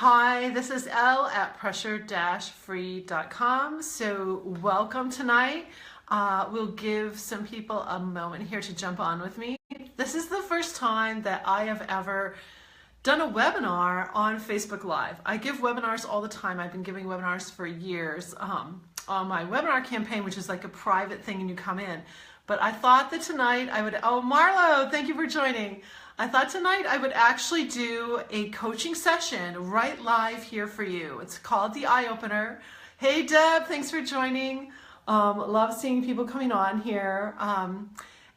Hi, this is Elle at pressure-free.com. So welcome tonight. We'll give some people a moment here to jump on with me. This is the first time that I have ever done a webinar on Facebook Live. I give webinars all the time. I've been giving webinars for years on my webinar campaign, which is like a private thing and you come in. But I thought that tonight I would, oh Marlo, thank you for joining. I thought tonight I would actually do a coaching session right live here for you. It's called The Eye Opener. Hey Deb, thanks for joining. Love seeing people coming on here.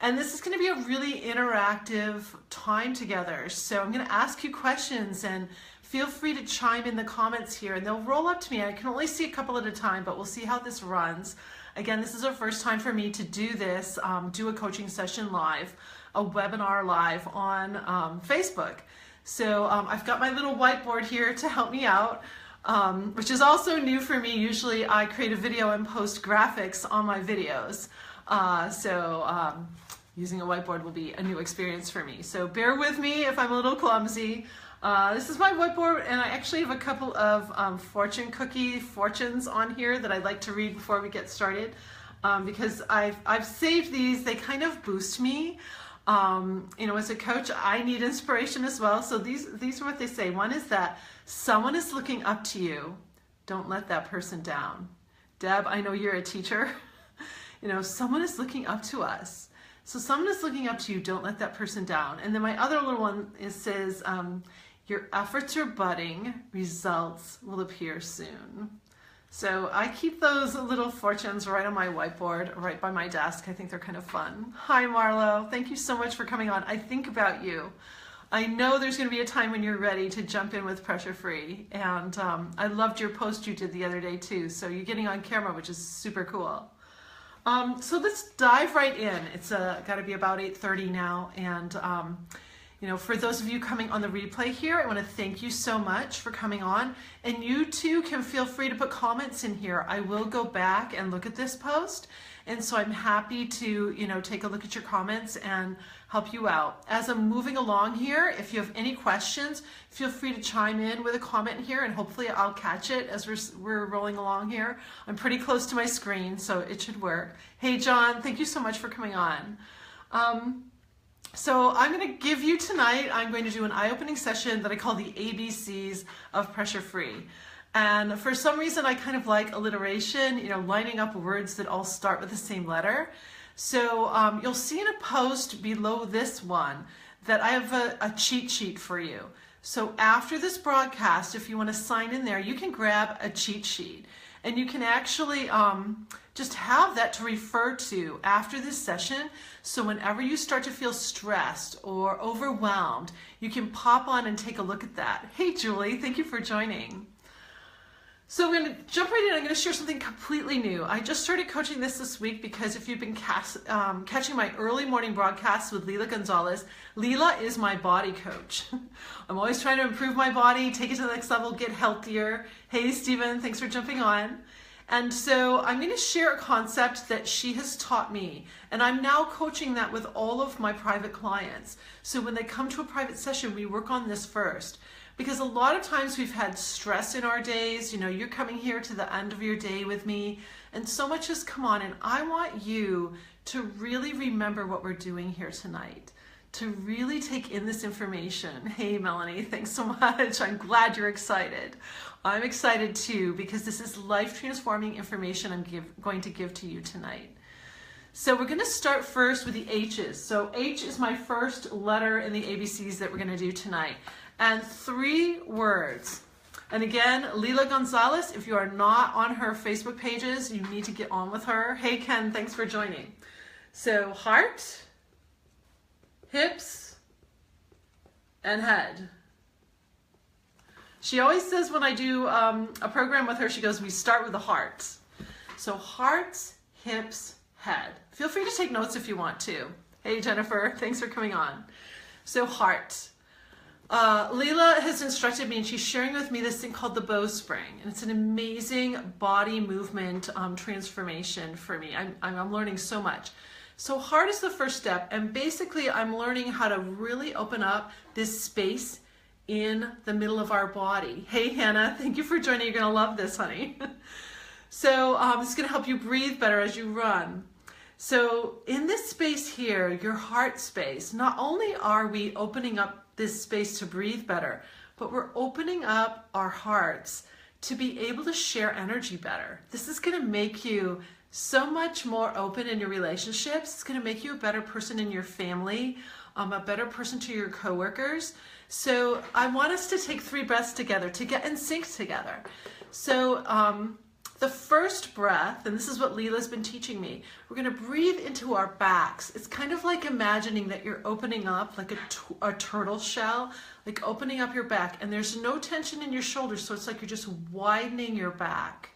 And this is going to be a really interactive time together. So I'm going to ask you questions and feel free to chime in the comments here and they'll roll up to me. I can only see a couple at a time, but we'll see how this runs. Again, this is our first time for me to do this, do a coaching session live, a webinar live on Facebook. So I've got my little whiteboard here to help me out, which is also new for me. Usually I create a video and post graphics on my videos. Using a whiteboard will be a new experience for me. So bear with me if I'm a little clumsy. This is my whiteboard, and I actually have a couple of fortune cookie fortunes on here that I'd like to read before we get started, because I've saved these. They kind of boost me. You know, as a coach, I need inspiration as well. So these are what they say. One is that someone is looking up to you. Don't let that person down. Deb, I know you're a teacher. You know, someone is looking up to us. So someone is looking up to you. Don't let that person down. And then my other little one says, your efforts are budding. Results will appear soon. So I keep those little fortunes right on my whiteboard, right by my desk. I think they're kind of fun. Hi, Marlo. Thank you so much for coming on. I think about you. I know there's going to be a time when you're ready to jump in with Pressure Free. And I loved your post you did the other day too. So you're getting on camera, which is super cool. So let's dive right in. It's got to be about 8:30 now. And you know, for those of you coming on the replay here, I want to thank you so much for coming on. And you too can feel free to put comments in here. I will go back and look at this post. And so I'm happy to, you know, take a look at your comments and help you out. As I'm moving along here, if you have any questions, feel free to chime in with a comment here and hopefully I'll catch it as we're rolling along here. I'm pretty close to my screen, so it should work. Hey John, thank you so much for coming on. So I'm going to give you tonight, I'm going to do an eye-opening session that I call the ABCs of Pressure Free. And for some reason, I kind of like alliteration, you know, lining up words that all start with the same letter. So you'll see in a post below this one that I have a cheat sheet for you. So after this broadcast, if you want to sign in there, you can grab a cheat sheet. And you can actually just have that to refer to after this session. So whenever you start to feel stressed or overwhelmed, you can pop on and take a look at that. Hey, Julie, thank you for joining. So I'm going to jump right in. I'm going to share something completely new. I just started coaching this week because if you've been catching my early morning broadcasts with Leila Gonzalez, Leila is my body coach. I'm always trying to improve my body, take it to the next level, get healthier. Hey, Stephen, thanks for jumping on. And so I'm going to share a concept that she has taught me, and I'm now coaching that with all of my private clients. So when they come to a private session, we work on this first. Because a lot of times we've had stress in our days, you know, you're coming here to the end of your day with me, and so much has come on, and I want you to really remember what we're doing here tonight, to really take in this information. Hey, Melanie, thanks so much. I'm glad you're excited. I'm excited too, because this is life-transforming information I'm going to give to you tonight. So we're going to start first with the H's. So H is my first letter in the ABCs that we're going to do tonight. And 3 words. And again, Leila Gonzalez, if you are not on her Facebook pages, you need to get on with her. Hey Ken, thanks for joining. So heart, hips, and head. She always says when I do a program with her, she goes, we start with the heart. So heart, hips, head. Feel free to take notes if you want to. Hey Jennifer, thanks for coming on. So heart. Leila has instructed me, and she's sharing with me this thing called the Bowspring, and it's an amazing body movement transformation for me. I'm learning so much. So heart is the first step, and basically I'm learning how to really open up this space in the middle of our body. Hey, Hannah, thank you for joining. You're going to love this, honey. So this is going to help you breathe better as you run. So in this space here, your heart space, not only are we opening up this space to breathe better, but we're opening up our hearts to be able to share energy better. This is going to make you so much more open in your relationships. It's going to make you a better person in your family, a better person to your coworkers. So I want us to take 3 breaths together to get in sync together. So the first breath, and this is what Leela's been teaching me, we're going to breathe into our backs. It's kind of like imagining that you're opening up like a turtle shell, like opening up your back, and there's no tension in your shoulders, so it's like you're just widening your back.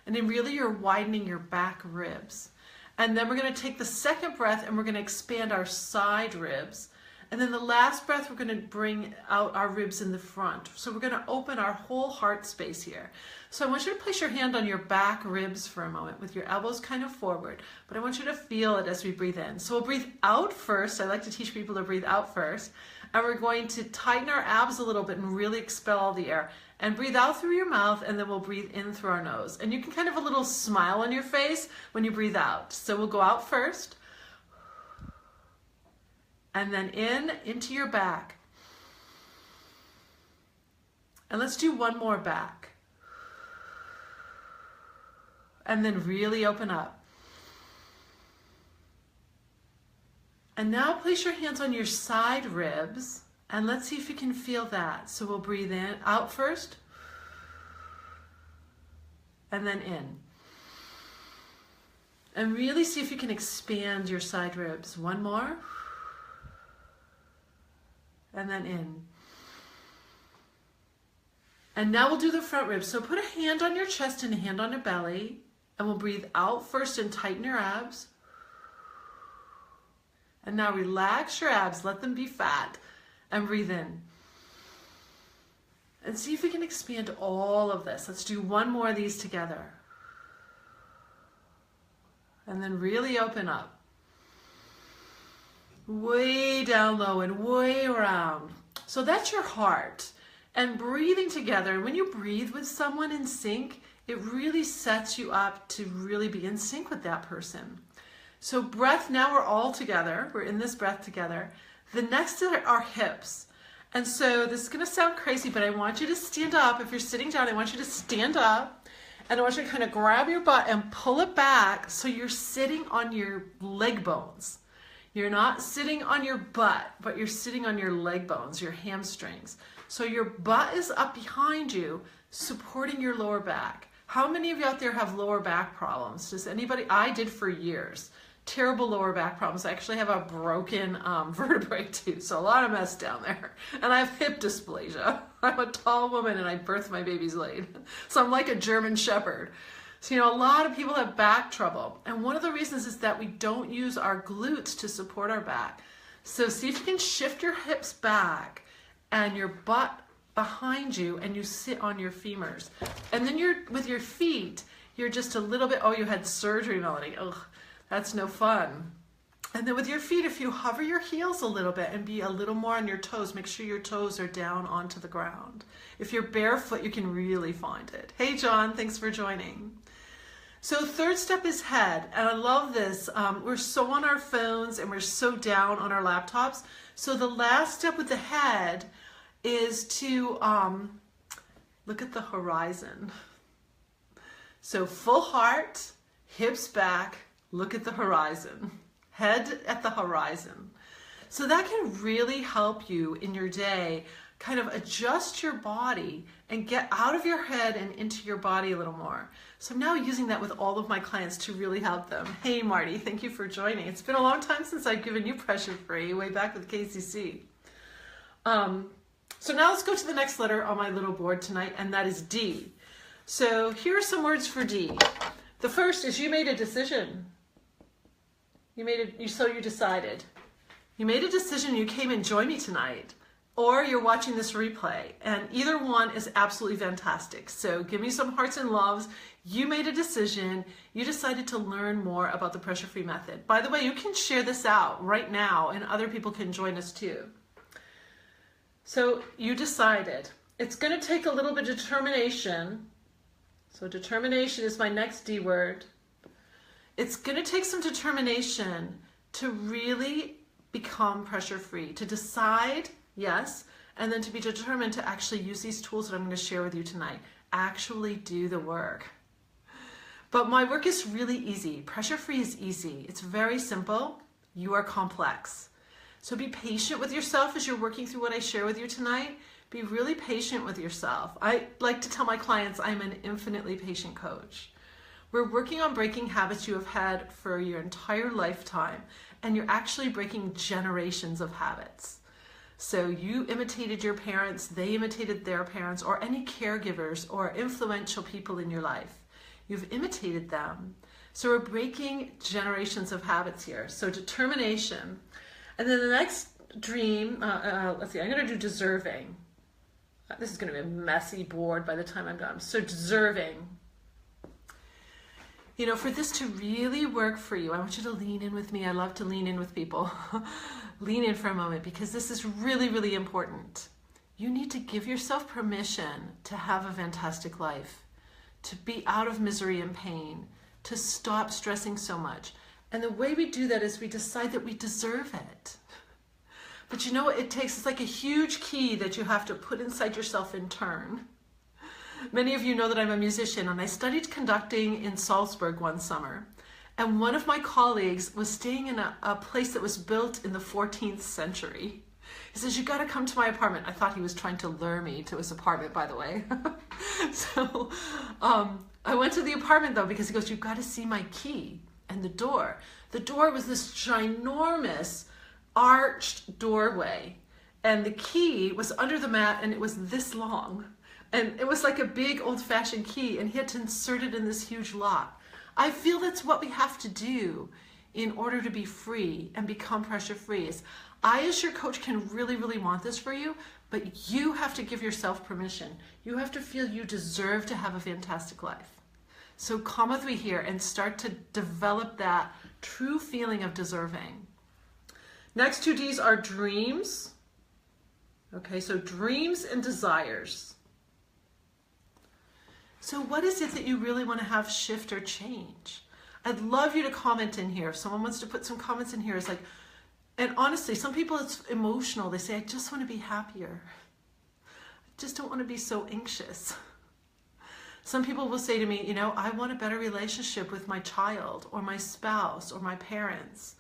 And then really you're widening your back ribs. And then we're going to take the second breath and we're going to expand our side ribs. And then the last breath, we're going to bring out our ribs in the front. So we're going to open our whole heart space here. So I want you to place your hand on your back ribs for a moment with your elbows kind of forward. But I want you to feel it as we breathe in. So we'll breathe out first. I like to teach people to breathe out first. And we're going to tighten our abs a little bit and really expel all the air. And breathe out through your mouth, and then we'll breathe in through our nose. And you can kind of have a little smile on your face when you breathe out. So we'll go out first. And then into your back. And let's do one more back. And then really open up. And now place your hands on your side ribs, and let's see if you can feel that. So we'll breathe out first, and then in. And really see if you can expand your side ribs. One more. And then in. And now we'll do the front ribs. So put a hand on your chest and a hand on your belly. And we'll breathe out first and tighten your abs. And now relax your abs. Let them be fat. And breathe in. And see if we can expand all of this. Let's do one more of these together. And then really open up. Way down low and way around. So that's your heart. And breathing together, when you breathe with someone in sync, it really sets you up to really be in sync with that person. So breath, now we're all together. We're in this breath together. The next are our hips. And so this is going to sound crazy, but I want you to stand up. If you're sitting down, I want you to stand up. And I want you to kind of grab your butt and pull it back so you're sitting on your leg bones. You're not sitting on your butt, but you're sitting on your leg bones, your hamstrings. So your butt is up behind you, supporting your lower back. How many of you out there have lower back problems? Does anybody? I did for years. Terrible lower back problems. I actually have a broken vertebrae too, so a lot of mess down there. And I have hip dysplasia. I'm a tall woman and I birthed my babies late. So I'm like a German shepherd. So, a lot of people have back trouble. And one of the reasons is that we don't use our glutes to support our back. So see if you can shift your hips back and your butt behind you and you sit on your femurs. And then with your feet, you're just a little bit, oh, you had surgery, Melanie. Ugh, that's no fun. And then with your feet, if you hover your heels a little bit and be a little more on your toes, make sure your toes are down onto the ground. If you're barefoot, you can really find it. Hey, John, thanks for joining. So third step is head, and I love this. We're so on our phones and we're so down on our laptops. So the last step with the head is to look at the horizon. So full heart, hips back, look at the horizon. Head at the horizon. So that can really help you in your day kind of adjust your body and get out of your head and into your body a little more. So I'm now using that with all of my clients to really help them. Hey Marty, thank you for joining. It's been a long time since I've given you pressure free, way back with KCC. So now let's go to the next letter on my little board tonight, and that is D. So here are some words for D. The first is you made a decision. So you decided. You made a decision, you came and joined me tonight. Or you're watching this replay, and either one is absolutely fantastic. So give me some hearts and loves. You made a decision. You decided to learn more about the pressure-free method. By the way, you can share this out right now, and other people can join us too. So you decided. It's going to take a little bit of determination. So determination is my next D word. It's going to take some determination to really become pressure-free, to decide, yes, and then to be determined to actually use these tools that I'm going to share with you tonight. Actually do the work. But my work is really easy. Pressure-free is easy. It's very simple. You are complex. So be patient with yourself as you're working through what I share with you tonight. Be really patient with yourself. I like to tell my clients I'm an infinitely patient coach. We're working on breaking habits you have had for your entire lifetime, and you're actually breaking generations of habits. So you imitated your parents, they imitated their parents, or any caregivers or influential people in your life. You've imitated them. So we're breaking generations of habits here. So determination. And then the next dream, let's see, I'm going to do deserving. This is going to be a messy board by the time I'm done. So deserving. You know, for this to really work for you, I want you to lean in with me. I love to lean in with people. Lean in for a moment because this is really, really important. You need to give yourself permission to have a fantastic life, to be out of misery and pain, to stop stressing so much. And the way we do that is we decide that we deserve it. But you know what it takes? It's like a huge key that you have to put inside yourself in turn. Many of you know that I'm a musician, and I studied conducting in Salzburg one summer. And one of my colleagues was staying in a place that was built in the 14th century. He says, you got to come to my apartment. I thought he was trying to lure me to his apartment, by the way. So I went to the apartment, though, because he goes, you've got to see my key and the door. The door was this ginormous arched doorway, and the key was under the mat, and it was this long. And it was like a big old-fashioned key, and he had to insert it in this huge lock. I feel that's what we have to do in order to be free and become pressure-free. I, as your coach, can really, really want this for you, but you have to give yourself permission. You have to feel you deserve to have a fantastic life. So come with me here and start to develop that true feeling of deserving. Next two D's are dreams. Okay, so dreams and desires. So what is it that you really want to have shift or change? I'd love you to comment in here. If someone wants to put some comments in here, it's like, and honestly, some people it's emotional. They say, I just want to be happier. I just don't want to be so anxious. Some people will say to me, you know, I want a better relationship with my child or my spouse or my parents.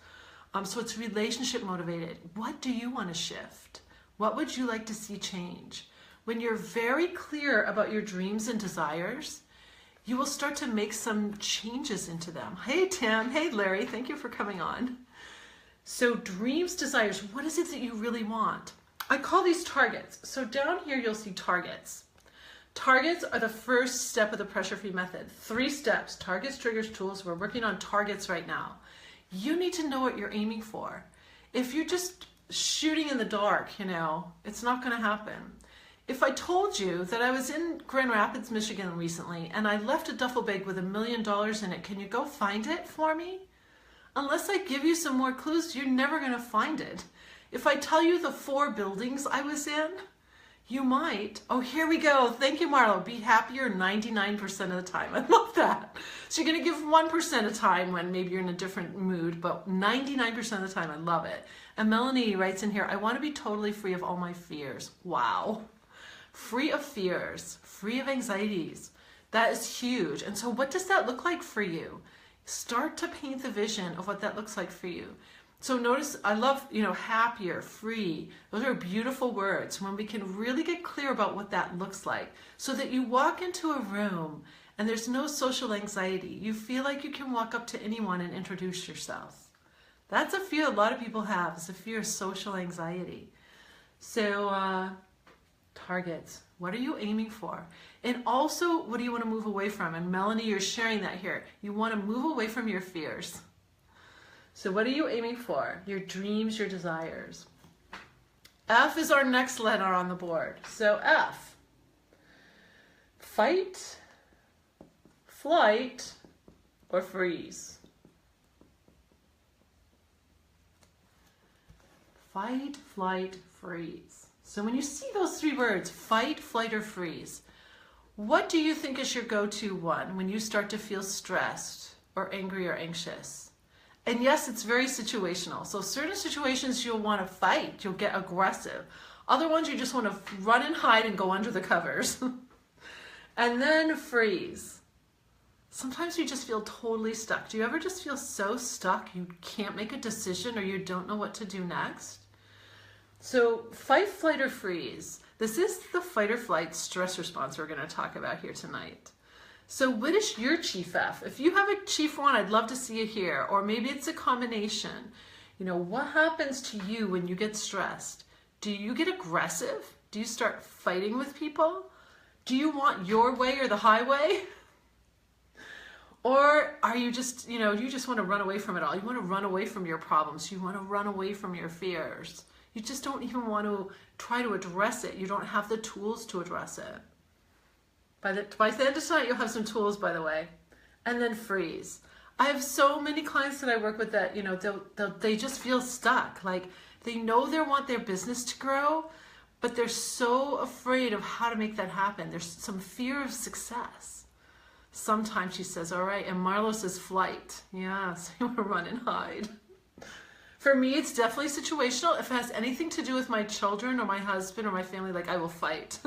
So it's relationship motivated. What do you want to shift? What would you like to see change? When you're very clear about your dreams and desires, you will start to make some changes into them. Hey, Tim. Hey, Larry. Thank you for coming on. So dreams, desires, what is it that you really want? I call these targets. So down here, you'll see targets. Targets are the first step of the pressure-free method. 3 steps, targets, triggers, tools. We're working on targets right now. You need to know what you're aiming for. If you're just shooting in the dark, you know, it's not going to happen. If I told you that I was in Grand Rapids, Michigan recently, and I left a duffel bag with $1 million in it, can you go find it for me? Unless I give you some more clues, you're never going to find it. If I tell you the 4 buildings I was in, you might. Oh, here we go. Thank you, Marlo. Be happier 99% of the time. I love that. So you're going to give 1% of time when maybe you're in a different mood, but 99% of the time, I love it. And Melanie writes in here, I want to be totally free of all my fears. Wow. Free of fears, free of anxieties. That is huge. And so what does that look like for you? Start to paint the vision of what that looks like for you. So notice, I love, you know, happier, free. Those are beautiful words when we can really get clear about what that looks like so that you walk into a room and there's no social anxiety. You feel like you can walk up to anyone and introduce yourself. That's a fear a lot of people have, is a fear of social anxiety. So targets, what are you aiming for? And also, what do you want to move away from? And Melanie, you're sharing that here. You want to move away from your fears. So what are you aiming for? Your dreams, your desires. F is our next letter on the board. So F, fight, flight, or freeze. Fight, flight, freeze. So when you see those three words, fight, flight, or freeze, what do you think is your go-to one when you start to feel stressed or angry or anxious? And yes, it's very situational. So certain situations you'll want to fight, you'll get aggressive. Other ones you just want to run and hide and go under the covers. And then freeze. Sometimes you just feel totally stuck. Do you ever just feel so stuck you can't make a decision or you don't know what to do next? So fight, flight, or freeze. This is the fight or flight stress response we're going to talk about here tonight. So what is your chief F? If you have a chief one, I'd love to see it here. Or maybe it's a combination. You know, what happens to you when you get stressed? Do you get aggressive? Do you start fighting with people? Do you want your way or the highway? Or are you just, you just want to run away from it all? You want to run away from your problems. You want to run away from your fears. You just don't even want to try to address it. You don't have the tools to address it. By the end of tonight, you'll have some tools, by the way. And then freeze. I have so many clients that I work with that, they just feel stuck. Like they know they want their business to grow, but they're so afraid of how to make that happen. There's some fear of success. Sometimes she says, all right, and Marlo says flight. Yeah, so you want to run and hide. For me, it's definitely situational. If it has anything to do with my children or my husband or my family, like I will fight.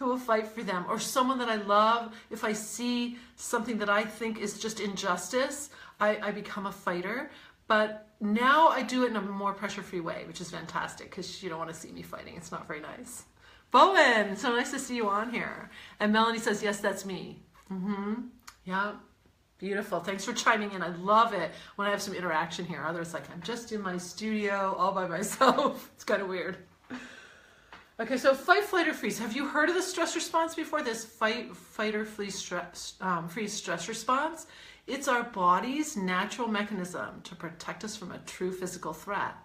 I will fight for them. Or someone that I love, if I see something that I think is just injustice, I become a fighter. But now I do it in a more pressure-free way, which is fantastic because you don't want to see me fighting. It's not very nice. Bowen, so nice to see you on here. And Melanie says, yes, that's me. Yeah. Beautiful. Thanks for chiming in. I love it when I have some interaction here. Others like, I'm just in my studio all by myself. It's kind of weird. Okay, so fight, flight, or freeze. Have you heard of the stress response before? This fight or freeze stress response? It's our body's natural mechanism to protect us from a true physical threat.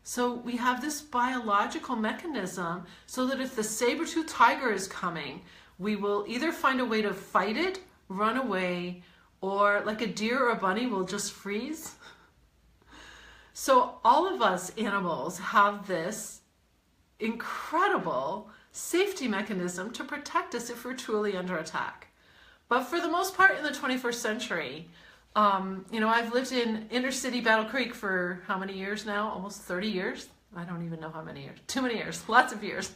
So we have this biological mechanism so that if the saber-toothed tiger is coming, we will either find a way to fight it, run away, or like a deer or a bunny will just freeze. So all of us animals have this incredible safety mechanism to protect us if we're truly under attack. But for the most part in the 21st century, I've lived in inner city Battle Creek for how many years now? Almost 30 years? I don't even know how many years. Too many years. Lots of years.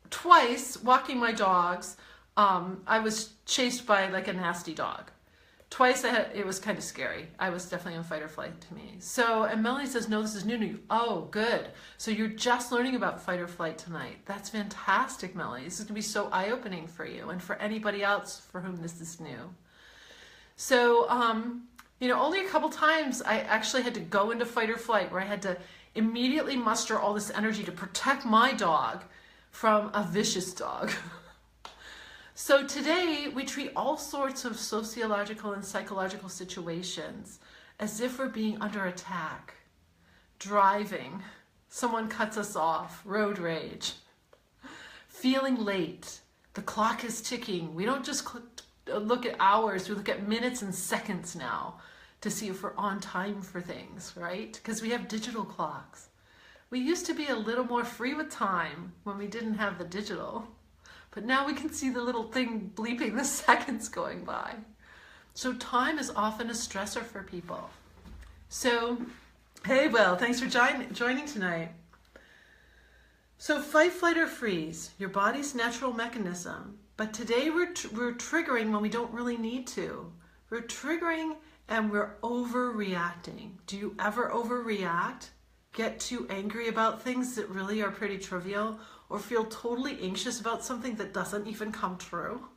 Twice, walking my dogs, I was chased by like a nasty dog. Twice it was kind of scary. I was definitely in fight or flight to me. So, and Melanie says, no, this is new to you. Oh, good. So you're just learning about fight or flight tonight. That's fantastic, Melanie. This is going to be so eye-opening for you and for anybody else for whom this is new. So, only a couple times I actually had to go into fight or flight where I had to immediately muster all this energy to protect my dog from a vicious dog. So today we treat all sorts of sociological and psychological situations as if we're being under attack. Driving, someone cuts us off, road rage. Feeling late, the clock is ticking. We don't just look at hours, we look at minutes and seconds now to see if we're on time for things, right? Because we have digital clocks. We used to be a little more free with time when we didn't have the digital. But now we can see the little thing bleeping the seconds going by. So time is often a stressor for people. So, hey Will, thanks for joining tonight. So fight, flight, or freeze, your body's natural mechanism. But today we're triggering when we don't really need to. We're triggering and we're overreacting. Do you ever overreact? Get too angry about things that really are pretty trivial? Or feel totally anxious about something that doesn't even come true?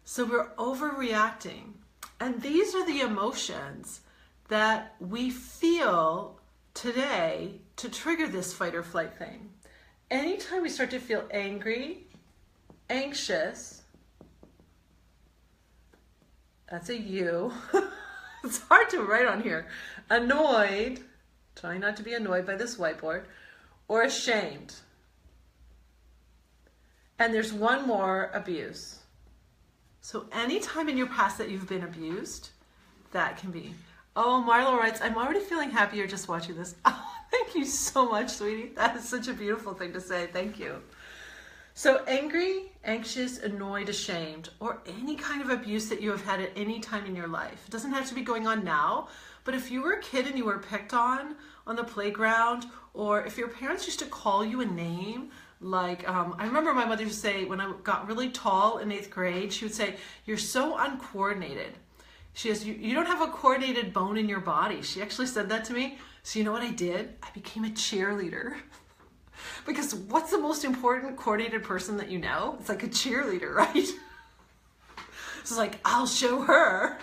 So we're overreacting. And these are the emotions that we feel today to trigger this fight or flight thing. Anytime we start to feel angry, anxious, that's a U. It's hard to write on here. Annoyed, trying not to be annoyed by this whiteboard, or ashamed. And there's one more, abuse. So anytime in your past that you've been abused, that can be. Oh, Marlo writes, I'm already feeling happier just watching this. Oh, Thank you so much, sweetie. That is such a beautiful thing to say. Thank you. So angry, anxious, annoyed, ashamed, or any kind of abuse that you have had at any time in your life. It doesn't have to be going on now, but if you were a kid and you were picked on the playground, or if your parents used to call you a name, like I remember my mother used to say when I got really tall in 8th grade, she would say, "You're so uncoordinated." She says, you don't have a coordinated bone in your body. She actually said that to me. So you know what I did? I became a cheerleader. Because what's the most important coordinated person that you know? It's like a cheerleader, right? So it's like, I'll show her.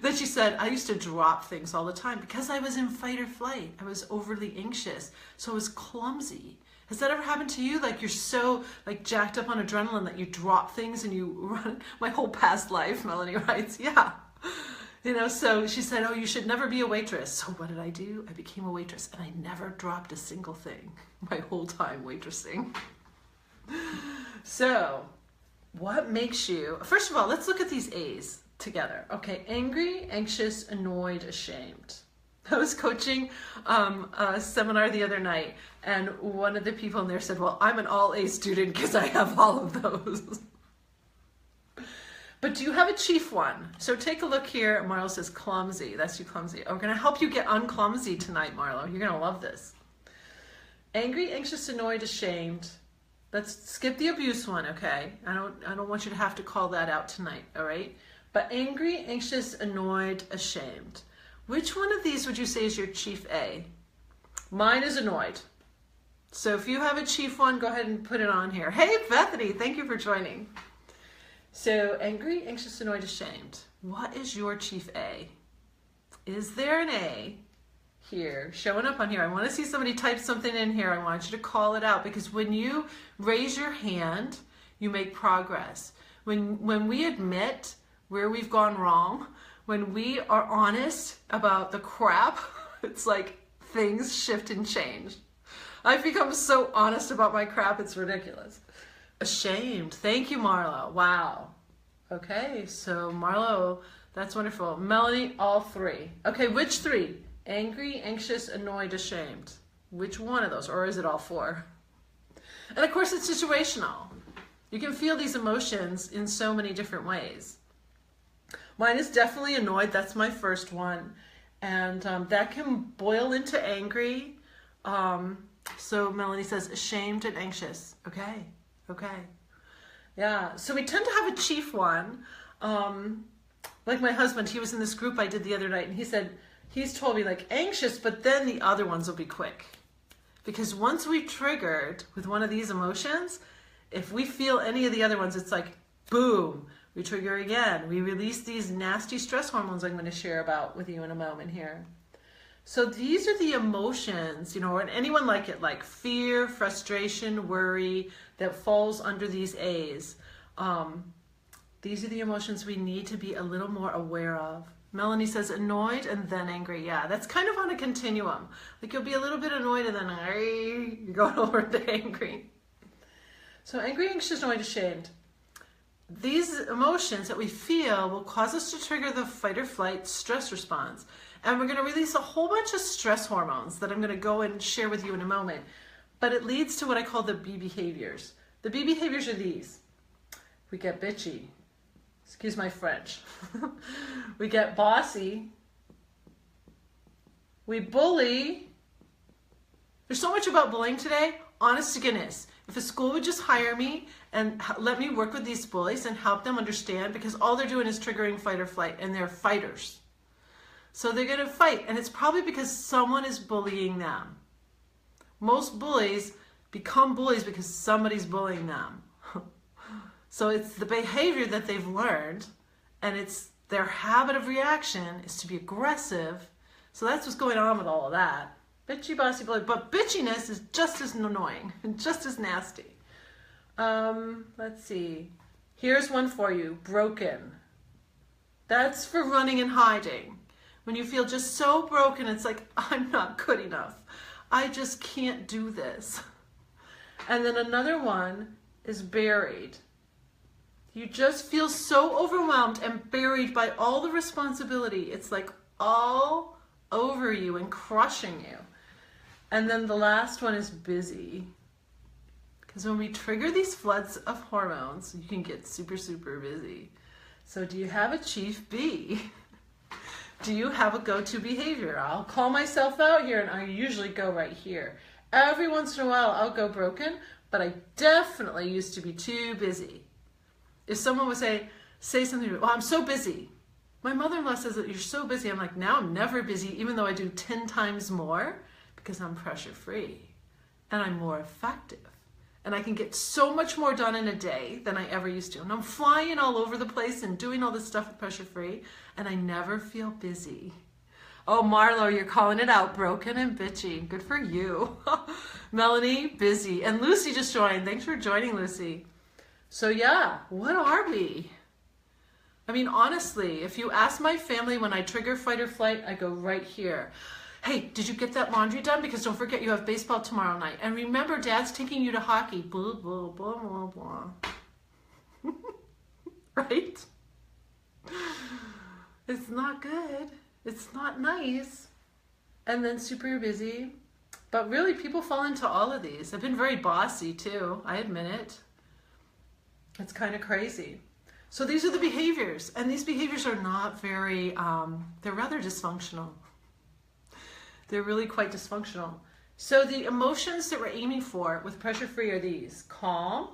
Then she said, I used to drop things all the time because I was in fight or flight. I was overly anxious. So I was clumsy. Has that ever happened to you? Like you're so like jacked up on adrenaline that you drop things and you run. My whole past life, Melanie writes, yeah. You know, so she said, oh, you should never be a waitress. So what did I do? I became a waitress and I never dropped a single thing my whole time waitressing. So what makes you, first of all, let's look at these A's together. Okay, angry, anxious, annoyed, ashamed. I was coaching a seminar the other night and one of the people in there said, well, I'm an all A student because I have all of those. But do you have a chief one? So take a look here. Marlo says clumsy. That's you, clumsy. I'm going to help you get unclumsy tonight, Marlo. You're going to love this. Angry, anxious, annoyed, ashamed. Let's skip the abuse one, okay? I don't want you to have to call that out tonight, all right? But angry, anxious, annoyed, ashamed. Which one of these would you say is your chief A? Mine is annoyed. So if you have a chief one, go ahead and put it on here. Hey, Bethany, thank you for joining. So angry, anxious, annoyed, ashamed. What is your chief A? Is there an A here showing up on here? I want to see somebody type something in here. I want you to call it out because when you raise your hand, you make progress. When we admit where we've gone wrong, when we are honest about the crap, it's like things shift and change. I've become so honest about my crap, it's ridiculous. Ashamed. Thank you, Marlo. Wow. Okay, so Marlo, that's wonderful. Melanie, all three. Okay, which three? Angry, anxious, annoyed, ashamed. Which one of those? Or is it all four? And of course, it's situational. You can feel these emotions in so many different ways. Mine is definitely annoyed. That's my first one. And that can boil into angry. So Melanie says ashamed and anxious. Okay. Okay. Yeah. So we tend to have a chief one. Like my husband, he was in this group I did the other night and he said, he's told me like anxious, but then the other ones will be quick. Because once we've triggered with one of these emotions, if we feel any of the other ones, it's like, boom, we trigger again. We release these nasty stress hormones I'm going to share about with you in a moment here. So these are the emotions, you know, and anyone like it, like fear, frustration, worry, that falls under these A's. These are the emotions we need to be a little more aware of. Melanie says annoyed and then angry. Yeah, that's kind of on a continuum. Like you'll be a little bit annoyed and then you're going over to angry. So angry, anxious, annoyed, ashamed. These emotions that we feel will cause us to trigger the fight or flight stress response. And we're going to release a whole bunch of stress hormones that I'm going to go and share with you in a moment. But it leads to what I call the B behaviors. The B behaviors are these. We get bitchy. Excuse my French. We get bossy. We bully. There's so much about bullying today. Honest to goodness. If a school would just hire me and let me work with these bullies and help them understand, because all they're doing is triggering fight or flight, and they're fighters. So they're going to fight, and it's probably because someone is bullying them. Most bullies become bullies because somebody's bullying them. So it's the behavior that they've learned, and it's their habit of reaction is to be aggressive. So that's what's going on with all of that. Bitchy, bossy, bully. But bitchiness is just as annoying and just as nasty. Let's see. Here's one for you. Broken. That's for running and hiding. When you feel just so broken, it's like, I'm not good enough. I just can't do this. And then another one is buried. You just feel so overwhelmed and buried by all the responsibility. It's like all over you and crushing you. And then the last one is busy. Because when we trigger these floods of hormones, you can get super, super busy. So do you have a chief B? Do you have a go-to behavior? I'll call myself out here, and I usually go right here. Every once in a while, I'll go broken, but I definitely used to be too busy. If someone would say something to me, well, I'm so busy. My mother-in-law says that you're so busy. I'm like, now I'm never busy, even though I do 10 times more, because I'm pressure-free and I'm more effective. And I can get so much more done in a day than I ever used to. And I'm flying all over the place and doing all this stuff with pressure-free, and I never feel busy. Oh, Marlo, you're calling it out, broken and bitchy. Good for you. Melanie, busy. And Lucy just joined. Thanks for joining, Lucy. So yeah, what are we? I mean, honestly, if you ask my family when I trigger fight or flight, I go right here. Hey, did you get that laundry done? Because don't forget you have baseball tomorrow night. And remember, Dad's taking you to hockey. Blah, blah, blah, blah, blah. Right? It's not good. It's not nice. And then super busy. But really, people fall into all of these. I've been very bossy too. I admit it. It's kind of crazy. So these are the behaviors. And these behaviors are not very, they're rather dysfunctional. They're really quite dysfunctional. So the emotions that we're aiming for with pressure-free are these: calm,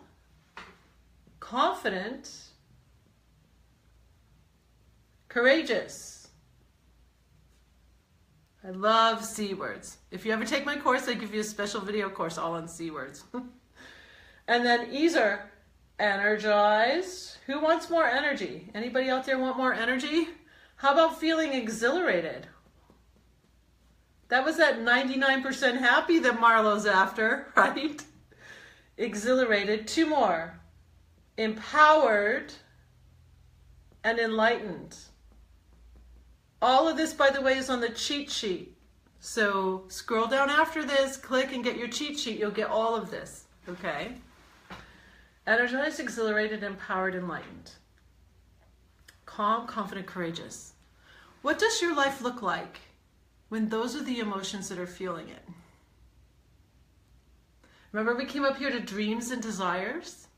confident, courageous. I love C words. If you ever take my course, I give you a special video course all on C words. And then E's are energized. Who wants more energy? Anybody out there want more energy? How about feeling exhilarated? That was that 99% happy that Marlo's after, right? Exhilarated. Two more. Empowered and enlightened. All of this, by the way, is on the cheat sheet. So scroll down after this, click and get your cheat sheet. You'll get all of this, okay? Energized, exhilarated, empowered, enlightened. Calm, confident, courageous. What does your life look like when those are the emotions that are feeling it? Remember we came up here to dreams and desires?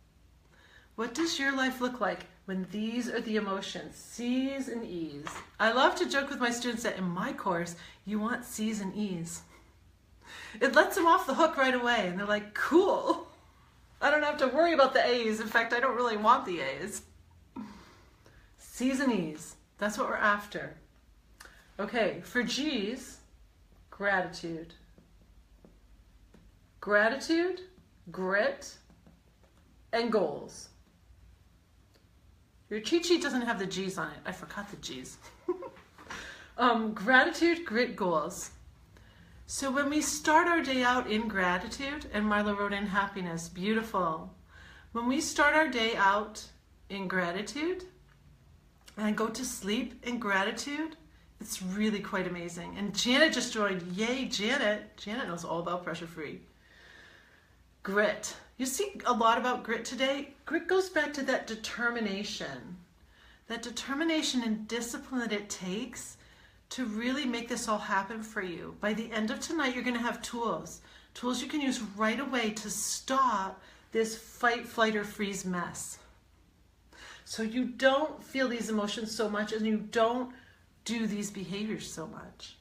What does your life look like when these are the emotions, C's and E's? I love to joke with my students that in my course, you want C's and E's. It lets them off the hook right away, and they're like, cool. I don't have to worry about the A's. In fact, I don't really want the A's. C's and E's, that's what we're after. Okay, for G's, gratitude. Gratitude, grit, and goals. Your cheat sheet doesn't have the G's on it. I forgot the G's. Gratitude, grit, goals. So when we start our day out in gratitude, and Marla wrote in happiness, beautiful. When we start our day out in gratitude and go to sleep in gratitude, it's really quite amazing. And Janet just joined. Yay, Janet. Janet knows all about pressure-free. Grit. You see a lot about grit today. Grit goes back to that determination. That determination and discipline that it takes to really make this all happen for you. By the end of tonight, you're going to have tools. Tools you can use right away to stop this fight, flight, or freeze mess. So you don't feel these emotions so much and you don't do these behaviors so much.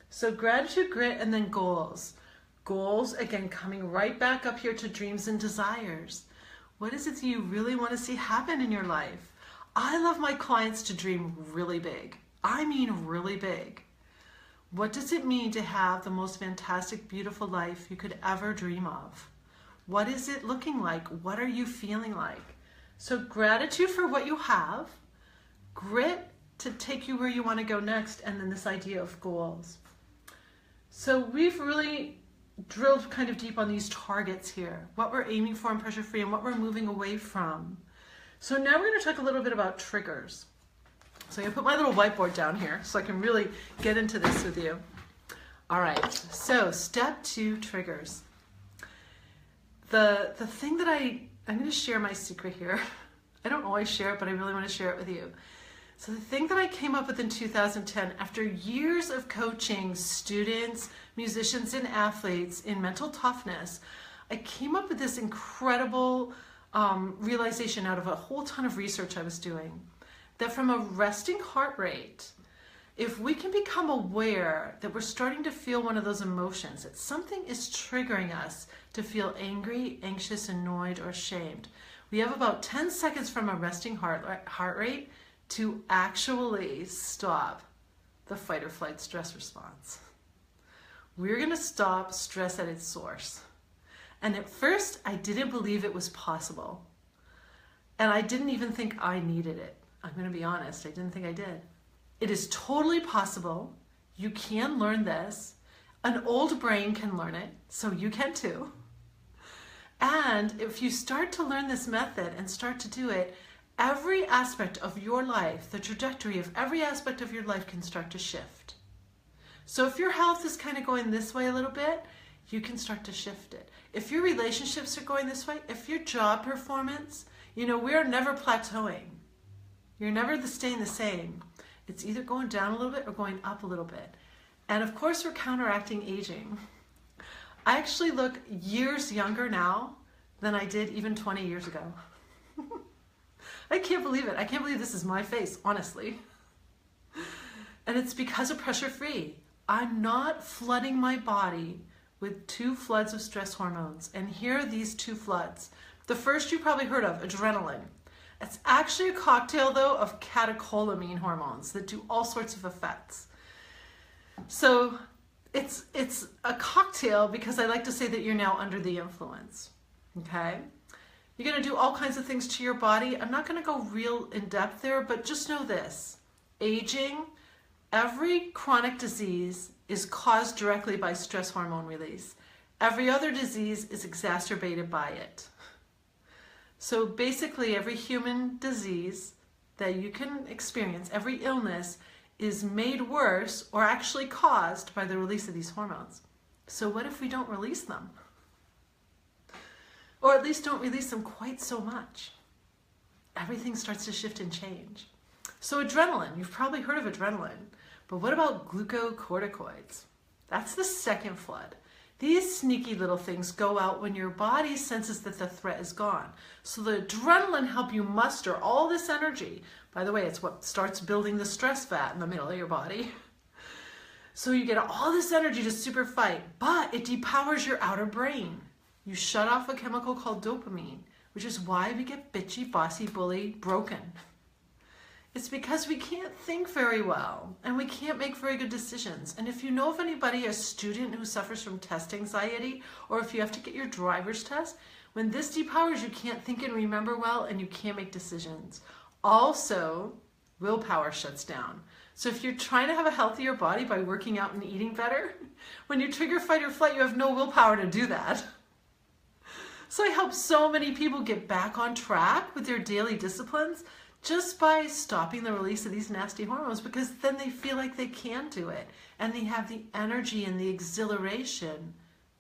So gratitude, grit, and then goals. Goals, again, coming right back up here to dreams and desires. What is it that you really want to see happen in your life? I love my clients to dream really big. I mean really big. What does it mean to have the most fantastic, beautiful life you could ever dream of? What is it looking like? What are you feeling like? So gratitude for what you have, grit to take you where you want to go next, and then this idea of goals. So we've really drilled kind of deep on these targets here, what we're aiming for in pressure free and what we're moving away from. So now we're going to talk a little bit about triggers. So I'm going to put my little whiteboard down here so I can really get into this with you. All right, so step 2, triggers. The thing that I'm going to share my secret here. I don't always share it, but I really want to share it with you. So the thing that I came up with in 2010, after years of coaching students, musicians, and athletes in mental toughness, I came up with this incredible realization out of a whole ton of research I was doing, that from a resting heart rate, if we can become aware that we're starting to feel one of those emotions, that something is triggering us to feel angry, anxious, annoyed, or ashamed, we have about 10 seconds from a resting heart rate to actually stop the fight or flight stress response. We're going to stop stress at its source. And at first, I didn't believe it was possible. And I didn't even think I needed it. I'm going to be honest, I didn't think I did. It is totally possible. You can learn this. An old brain can learn it, so you can too. And if you start to learn this method and start to do it, every aspect of your life, the trajectory of every aspect of your life can start to shift. So if your health is kind of going this way a little bit, you can start to shift it. If your relationships are going this way, if your job performance, we're never plateauing. You're never staying the same. It's either going down a little bit or going up a little bit. And of course, we're counteracting aging. I actually look years younger now than I did even 20 years ago. I can't believe it. I can't believe this is my face, honestly. And it's because of Pressure Free. I'm not flooding my body with 2 floods of stress hormones. And here are these 2 floods. The first you probably heard of, adrenaline. It's actually a cocktail, though, of catecholamine hormones that do all sorts of effects. So it's a cocktail because I like to say that you're now under the influence, okay? You're going to do all kinds of things to your body. I'm not going to go real in depth there, but just know this. Aging, every chronic disease is caused directly by stress hormone release. Every other disease is exacerbated by it. So basically, every human disease that you can experience, every illness, is made worse or actually caused by the release of these hormones. So what if we don't release them? Or at least don't release them quite so much. Everything starts to shift and change. So adrenaline, you've probably heard of adrenaline, but what about glucocorticoids? That's the second flood. These sneaky little things go out when your body senses that the threat is gone. So the adrenaline helps you muster all this energy. By the way, it's what starts building the stress fat in the middle of your body. So you get all this energy to super fight, but it depowers your outer brain. You shut off a chemical called dopamine, which is why we get bitchy, bossy, bully, broken. It's because we can't think very well and we can't make very good decisions. And if you know of anybody, a student who suffers from test anxiety, or if you have to get your driver's test, when this depowers, you can't think and remember well and you can't make decisions. Also, willpower shuts down. So if you're trying to have a healthier body by working out and eating better, when you trigger fight or flight, you have no willpower to do that. So I help so many people get back on track with their daily disciplines just by stopping the release of these nasty hormones, because then they feel like they can do it and they have the energy and the exhilaration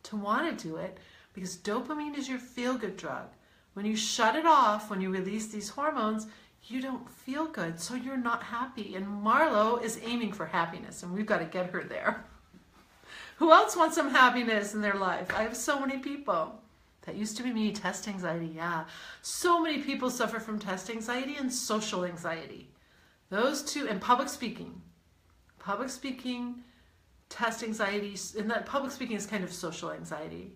to want to do it, because dopamine is your feel-good drug. When you shut it off, when you release these hormones, you don't feel good, so you're not happy. And Marlo is aiming for happiness, and we've got to get her there. Who else wants some happiness in their life? I have so many people. That used to be me, test anxiety, yeah. So many people suffer from test anxiety and social anxiety. Those two, and public speaking. Public speaking, test anxiety, and that public speaking is kind of social anxiety.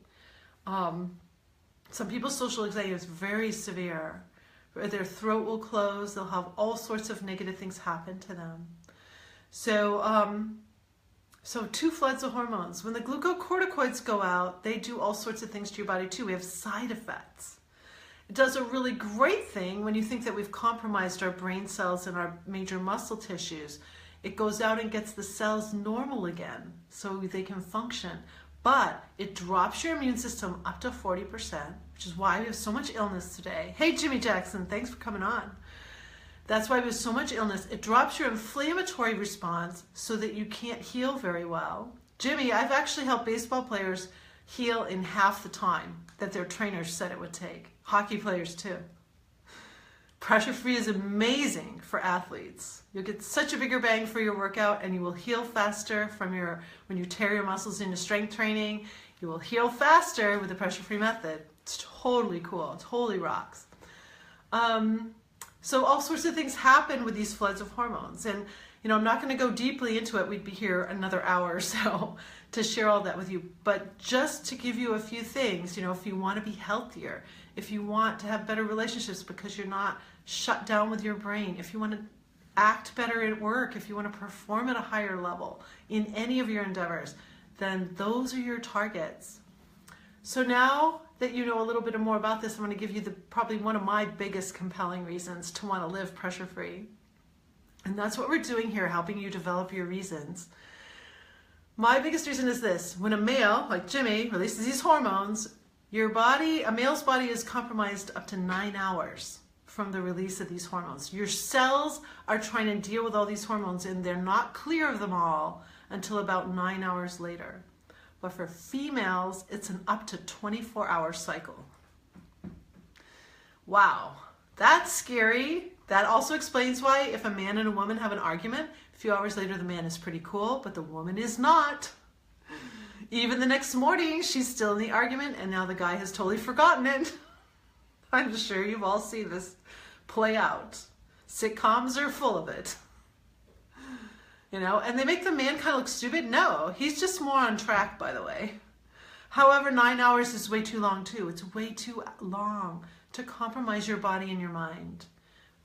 Some people's social anxiety is very severe. Their throat will close, they'll have all sorts of negative things happen to them. So 2 floods of hormones. When the glucocorticoids go out, they do all sorts of things to your body too. We have side effects. It does a really great thing when you think that we've compromised our brain cells and our major muscle tissues. It goes out and gets the cells normal again so they can function. But it drops your immune system up to 40%, which is why we have so much illness today. Hey, Jimmy Jackson, thanks for coming on. That's why we have so much illness. It drops your inflammatory response so that you can't heal very well. Jimmy, I've actually helped baseball players heal in half the time that their trainers said it would take. Hockey players too. Pressure free is amazing for athletes. You'll get such a bigger bang for your workout, and you will heal faster when you tear your muscles into strength training. You will heal faster with the pressure free method. It's totally cool. It totally rocks. So all sorts of things happen with these floods of hormones, and I'm not going to go deeply into it. We'd be here another hour or so to share all that with you. But just to give you a few things, if you want to be healthier, if you want to have better relationships because you're not shut down with your brain, if you want to act better at work, if you want to perform at a higher level in any of your endeavors, then those are your targets. So now that you know a little bit more about this, I'm going to give you probably one of my biggest compelling reasons to want to live pressure-free. And that's what we're doing here, helping you develop your reasons. My biggest reason is this: when a male, like Jimmy, releases these hormones, a male's body is compromised up to 9 hours from the release of these hormones. Your cells are trying to deal with all these hormones, and they're not clear of them all until about 9 hours later. But for females, it's an up to 24-hour cycle. Wow, that's scary. That also explains why if a man and a woman have an argument, a few hours later the man is pretty cool, but the woman is not. Even the next morning, she's still in the argument, and now the guy has totally forgotten it. I'm sure you've all seen this play out. Sitcoms are full of it. And they make the man kind of look stupid. No, he's just more on track, by the way. However, 9 hours is way too long too. It's way too long to compromise your body and your mind.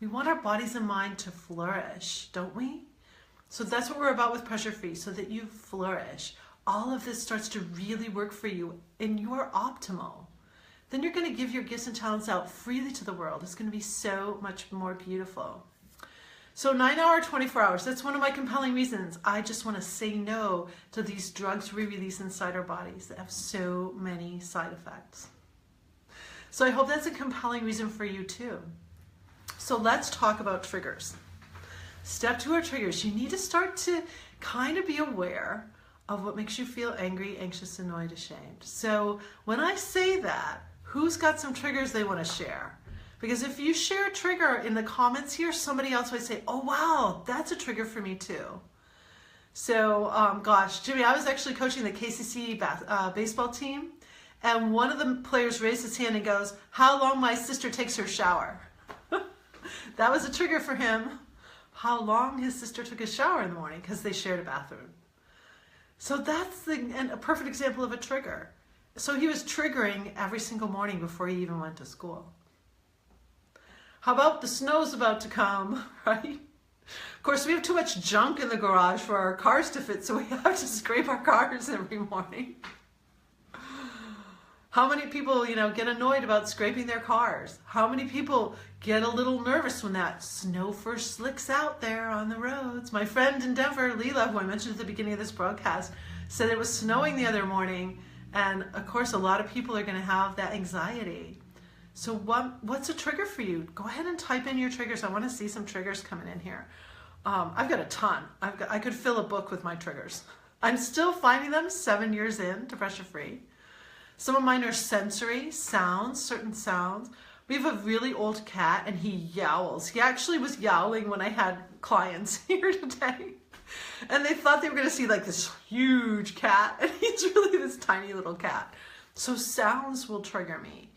We want our bodies and mind to flourish, don't we? So that's what we're about with Pressure Free, so that you flourish. All of this starts to really work for you and you are optimal. Then you're going to give your gifts and talents out freely to the world. It's going to be so much more beautiful. So 9 hour, 24 hours, that's one of my compelling reasons. I just want to say no to these drugs we release inside our bodies that have so many side effects. So I hope that's a compelling reason for you too. So let's talk about triggers. Step 2 are triggers. You need to start to kind of be aware of what makes you feel angry, anxious, annoyed, ashamed. So when I say that, who's got some triggers they want to share? Because if you share a trigger in the comments here, somebody else might say, oh wow, that's a trigger for me too. So gosh, Jimmy, I was actually coaching the KCC baseball team, and one of the players raised his hand and goes, how long my sister takes her shower. That was a trigger for him. How long his sister took a shower in the morning, because they shared a bathroom. So that's a perfect example of a trigger. So he was triggering every single morning before he even went to school. How about the snow's about to come, right? Of course, we have too much junk in the garage for our cars to fit, so we have to scrape our cars every morning. How many people, get annoyed about scraping their cars? How many people get a little nervous when that snow first slicks out there on the roads? My friend in Denver, Leela, who I mentioned at the beginning of this broadcast, said it was snowing the other morning. And of course, a lot of people are going to have that anxiety. So what's a trigger for you? Go ahead and type in your triggers. I want to see some triggers coming in here. I've got a ton. I could fill a book with my triggers. I'm still finding them 7 years in to Pressure Free. Some of mine are sensory, sounds, certain sounds. We have a really old cat and he yowls. He actually was yowling when I had clients here today. And they thought they were going to see like this huge cat, and he's really this tiny little cat. So sounds will trigger me.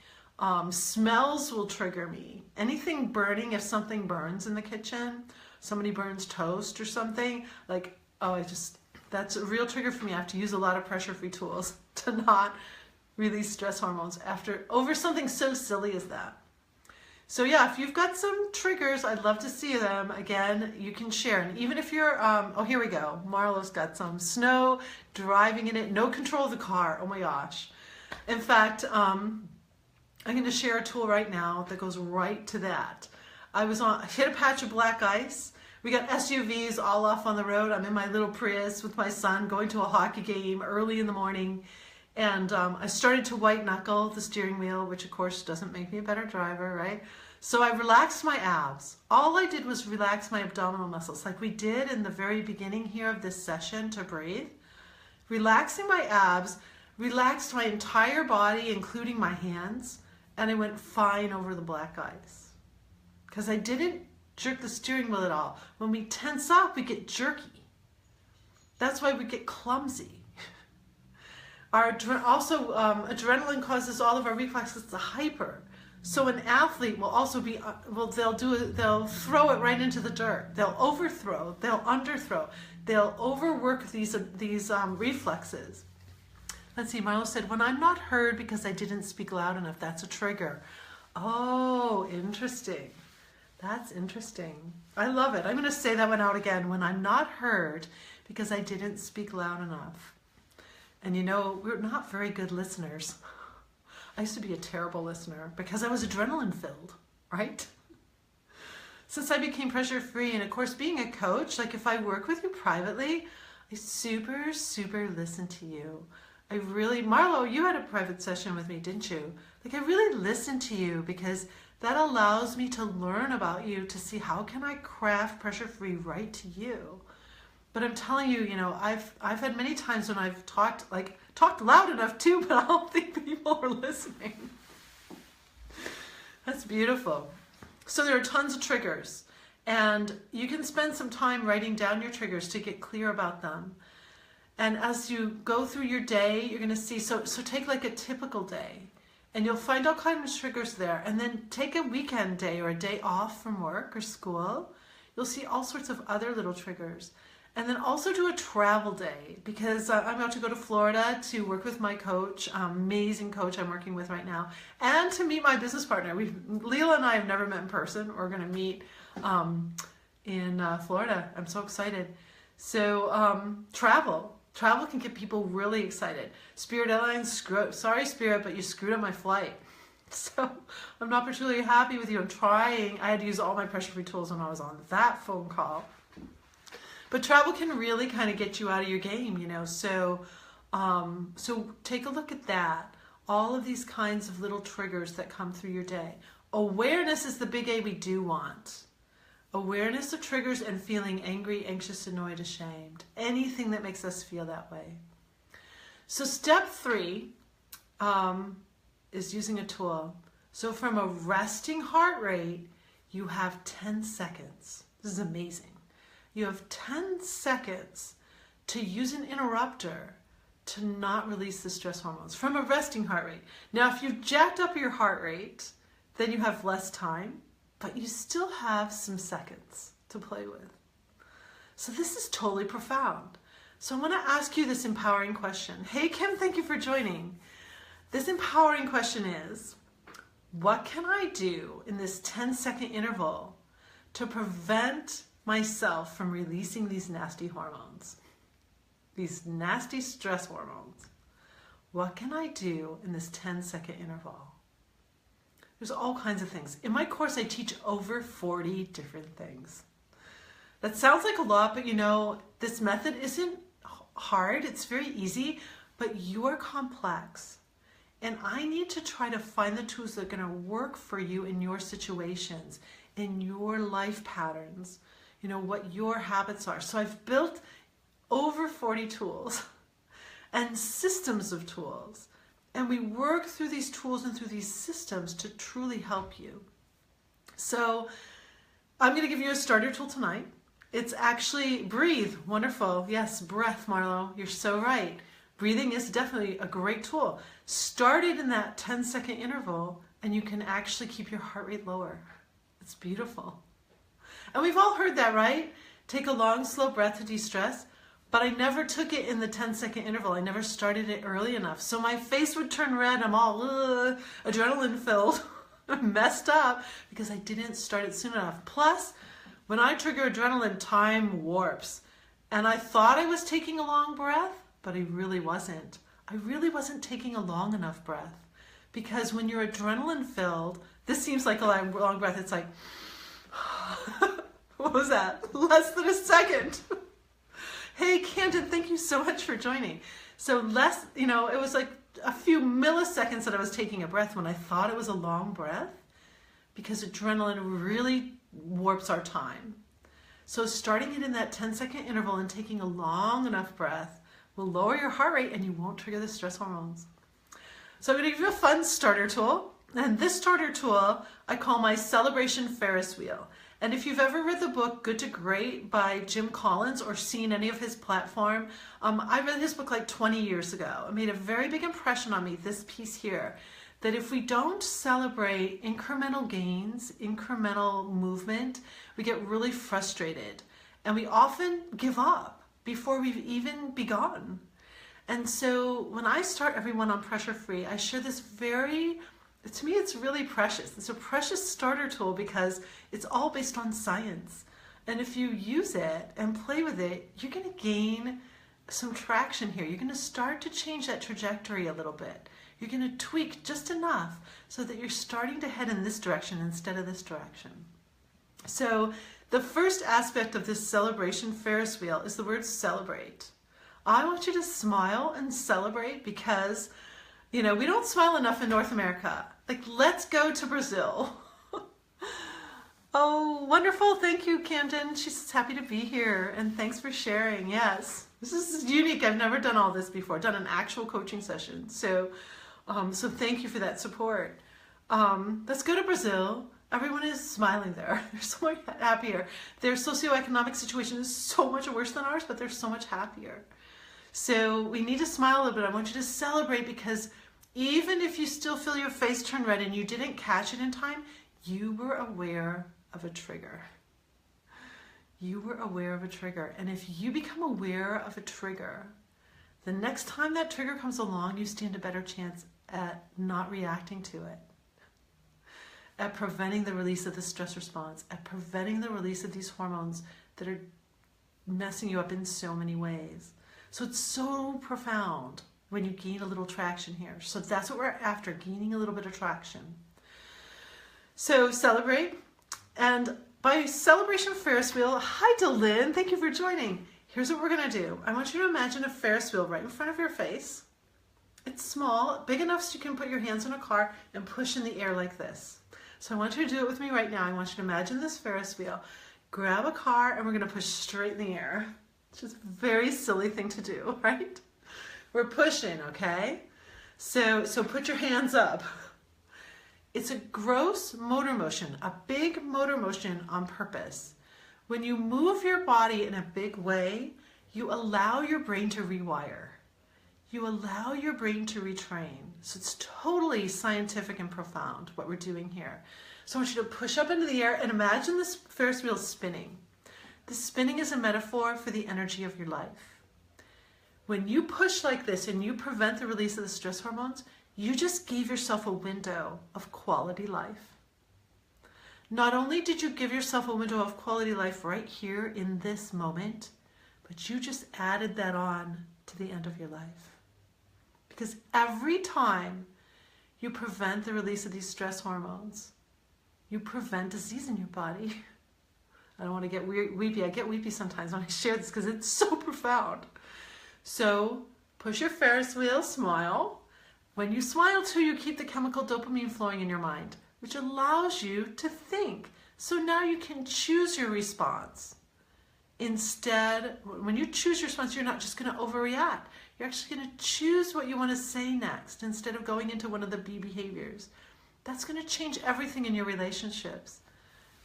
Smells will trigger me. Anything burning, if something burns in the kitchen, somebody burns toast or something, like, that's a real trigger for me. I have to use a lot of pressure-free tools to not release stress hormones over something so silly as that. So yeah, if you've got some triggers, I'd love to see them. Again, you can share. And even if you're, here we go. Marlo's got some snow, driving in it, no control of the car. Oh my gosh. In fact, I'm going to share a tool right now that goes right to that. I hit a patch of black ice. We got SUVs all off on the road. I'm in my little Prius with my son going to a hockey game early in the morning. And I started to white knuckle the steering wheel, which of course doesn't make me a better driver, right? So I relaxed my abs. All I did was relax my abdominal muscles, like we did in the very beginning here of this session to breathe. Relaxing my abs, relaxed my entire body, including my hands, and I went fine over the black ice. because I didn't jerk the steering wheel at all. When we tense up, we get jerky. That's why we get clumsy. Adrenaline causes all of our reflexes to hyper. So an athlete will also be, they'll throw it right into the dirt. They'll overthrow, they'll underthrow, they'll overwork these reflexes. Let's see, Marlo said, when I'm not heard because I didn't speak loud enough, that's a trigger. Oh, interesting. That's interesting. I love it. I'm going to say that one out again. When I'm not heard because I didn't speak loud enough. And you know, we're not very good listeners. I used to be a terrible listener because I was adrenaline filled, right? Since I became pressure free, and of course being a coach, like if I work with you privately, I super listen to you. I really, Marlo, you had a private session with me, didn't you? Like I really listen to you because that allows me to learn about you, to see how can I craft pressure free right to you. But I'm telling you, you know, I've had many times when I've talked loud enough too, but I don't think people are listening. That's beautiful. So there are tons of triggers, and you can spend some time writing down your triggers to get clear about them. And as you go through your day, you're going to see, so take like a typical day, and you'll find all kinds of triggers there. And then take a weekend day or a day off from work or school. You'll see all sorts of other little triggers. And then also do a travel day, because I'm about to go to Florida to work with my coach, amazing coach I'm working with right now, and to meet my business partner. Leela and I have never met in person. We're going to meet in Florida. I'm so excited. So travel can get people really excited. Spirit Airlines, sorry Spirit, but you screwed up my flight. So I'm not particularly happy with you. I'm trying. I had to use all my pressure-free tools when I was on that phone call. But travel can really kind of get you out of your game, you know. So take a look at that. All of these kinds of little triggers that come through your day. Awareness is the big A we do want. Awareness of triggers and feeling angry, anxious, annoyed, ashamed. Anything that makes us feel that way. So step 3 is using a tool. So from a resting heart rate, you have 10 seconds. This is amazing. You have 10 seconds to use an interrupter to not release the stress hormones from a resting heart rate. Now, if you've jacked up your heart rate, then you have less time, but you still have some seconds to play with. So this is totally profound. So I'm going to ask you this empowering question. Hey, Kim, thank you for joining. This empowering question is, what can I do in this 10-second interval to prevent myself from releasing these nasty hormones, these nasty stress hormones? What can I do in this 10-second interval? There's all kinds of things. In my course, I teach over 40 different things. That sounds like a lot, but you know, this method isn't hard. It's very easy, but you're complex. And I need to try to find the tools that are going to work for you in your situations, in your life patterns, you know, what your habits are. So I've built over 40 tools and systems of tools. And we work through these tools and through these systems to truly help you. So I'm going to give you a starter tool tonight. It's actually breathe. Wonderful. Yes, breath, Marlo. You're so right. Breathing is definitely a great tool. Start it in that 10-second interval, and you can actually keep your heart rate lower. It's beautiful. And we've all heard that, right? Take a long, slow breath to de-stress. But I never took it in the 10-second interval. I never started it early enough. So my face would turn red. I'm all adrenaline filled, messed up, because I didn't start it soon enough. Plus, when I trigger adrenaline, time warps. And I thought I was taking a long breath, but I really wasn't. I really wasn't taking a long enough breath. Because when you're adrenaline filled, this seems like a long breath. It's like, what was that? Less than a second. Hey, Camden, thank you so much for joining. So it was like a few milliseconds that I was taking a breath when I thought it was a long breath, because adrenaline really warps our time. So starting it in that 10-second interval and taking a long enough breath will lower your heart rate and you won't trigger the stress hormones. So I'm going to give you a fun starter tool. And this starter tool I call my Celebration Ferris Wheel. And if you've ever read the book Good to Great by Jim Collins or seen any of his platform, I read his book like 20 years ago. It made a very big impression on me, this piece here, that if we don't celebrate incremental gains, incremental movement, we get really frustrated. And we often give up before we've even begun. And so when I start everyone on Pressure Free, I share this to me, it's really precious. It's a precious starter tool because it's all based on science. And if you use it and play with it, you're going to gain some traction here. You're going to start to change that trajectory a little bit. You're going to tweak just enough so that you're starting to head in this direction instead of this direction. So the first aspect of this celebration Ferris wheel is the word celebrate. I want you to smile and celebrate because, we don't smile enough in North America. Like, let's go to Brazil. Oh, wonderful. Thank you, Camden. She's happy to be here. And thanks for sharing. Yes, this is unique. I've never done all this before, done an actual coaching session. So thank you for that support. Let's go to Brazil. Everyone is smiling there. They're so much happier. Their socioeconomic situation is so much worse than ours, but they're so much happier. So we need to smile a little bit. I want you to celebrate because even if you still feel your face turn red and you didn't catch it in time, you were aware of a trigger. You were aware of a trigger. And if you become aware of a trigger, the next time that trigger comes along, you stand a better chance at not reacting to it, at preventing the release of the stress response, at preventing the release of these hormones that are messing you up in so many ways. So it's so profound when you gain a little traction here. So that's what we're after, gaining a little bit of traction. So celebrate. And by Celebration Ferris Wheel, hi Delyn, thank you for joining. Here's what we're gonna do. I want you to imagine a Ferris wheel right in front of your face. It's small, big enough so you can put your hands in a car and push in the air like this. So I want you to do it with me right now. I want you to imagine this Ferris wheel. Grab a car and we're gonna push straight in the air. It's just a very silly thing to do, right? We're pushing, okay? So put your hands up. It's a gross motor motion, a big motor motion on purpose. When you move your body in a big way, you allow your brain to rewire. You allow your brain to retrain. So it's totally scientific and profound what we're doing here. So I want you to push up into the air and imagine this Ferris wheel spinning. The spinning is a metaphor for the energy of your life. When you push like this and you prevent the release of the stress hormones, you just gave yourself a window of quality life. Not only did you give yourself a window of quality life right here in this moment, but you just added that on to the end of your life. Because every time you prevent the release of these stress hormones, you prevent disease in your body. I don't want to get weepy. I get weepy sometimes when I share this because it's so profound. So push your Ferris wheel, smile. When you smile too, you keep the chemical dopamine flowing in your mind, which allows you to think. So now you can choose your response. Instead, when you choose your response, you're not just going to overreact. You're actually going to choose what you want to say next instead of going into one of the B behaviors. That's going to change everything in your relationships.